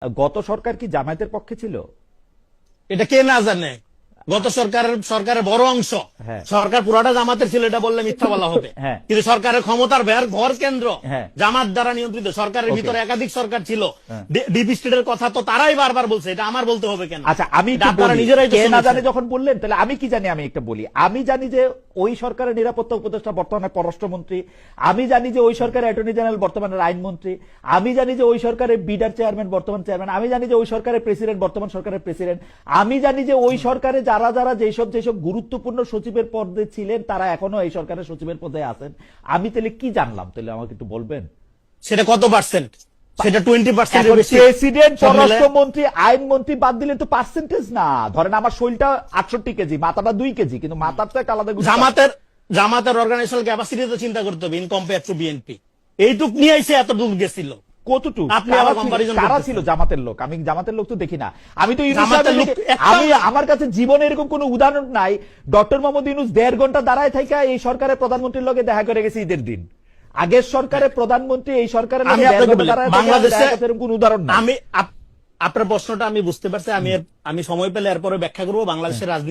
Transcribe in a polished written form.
গত সরকার কি জামায়াতের পক্ষে ছিল? এটা কে না জানে? গত সরকারের বড় অংশ হ্যাঁ। সরকার পুরাটা জামাতের ছিল, এটা বললে মিথ্যা বলা হবে। হ্যাঁ। কিন্তু সরকারের ক্ষমতার ঘর কেন্দ্র হ্যাঁ। জামাত দ্বারা নিয়ন্ত্রিত। সরকারের ওকে। ভিতরে একাধিক সরকার ছিল। হ্যাঁ। ডিপ স্টেটের কথা তো তারাই বারবার বলছে, এটা আমার বলতে হবে কেন? আচ্ছা, আমি এটা একটু আপনারা বলি, নিজেরাই তো কে না শুনেছেন। জানে যখন বললেন, তাহলে আমি কি জানি? আমি একটা বলি, আমি জানি যে ওই সরকারের নিরাপত্তা উপদেষ্টা বর্তমানে পররাষ্ট্রমন্ত্রী, আমি জানি যে ওই সরকারের অ্যাটর্নি জেনারেল বর্তমানে আইনমন্ত্রী, আমি জানি যে ওই সরকারের বিডার চেয়ারম্যান বর্তমান চেয়ারম্যান, আমি জানি যে ওই সরকারের প্রেসিডেন্ট বর্তমান সরকারের প্রেসিডেন্ট, আমি জানি যে ওই সরকারে যারা যারা যেসব গুরুত্বপূর্ণ সচিবের পদে ছিলেন তারা এখনো এই সরকারের সচিবের পদে আছেন। আমি তাহলে কি জানলাম? তাহলে আমাকে একটু বলবেন সেটা কত পার্সেন্ট? সেটা 20% এর বেশি। প্রেসিডেন্ট, পররাষ্ট্রমন্ত্রী, আইনমন্ত্রী বাদ দিলে তো পার্সেন্টেজ না। ধরেন আমার শরীরটা 68 কেজি, মাথাটা 2 কেজি, কিন্তু মাথার তো একটা আলাদা জামাতের অর্গানাইজেশনাল ক্যাপাসিটি তো চিন্তা করতে হবে ইন কম্পেয়ার টু বিএনপি। এইটুক নিয়ে এসে এতটুকু গেছিল। কতটুকু আপনি আবার comparison কারা করতেছেন। ছিল জামাতের লোক? আমি জামাতের লোক তো দেখি না। আমি তো ইউনূস জামাতের সাহেবের লোক দিকে- একটা- আমি আমার কাছে জীবনে এরকম কোন উদাহরণ নাই ডক্টর মোহাম্মদ ইউনূস 1.5 ঘন্টা দাঁড়ায় থাকা এই সরকারের প্রধানমন্ত্রীর লগে দেখা করে গেছে ঈদের দিন। আগের সরকারের প্রধানমন্ত্রী এই সরকারের আমি লগে 1.5 আপনাকে ঘন্টা বলি, দাঁড়ায় থাকা বাংলাদেশে দেখা গেছে এরকম কোন উদাহরণ নাই। আপনার প্রশ্নটা আমি বুঝতে পারছি। আমি সময় পেলে এরপরে ব্যাখ্যা করবো। বাংলাদেশের রাজনীতি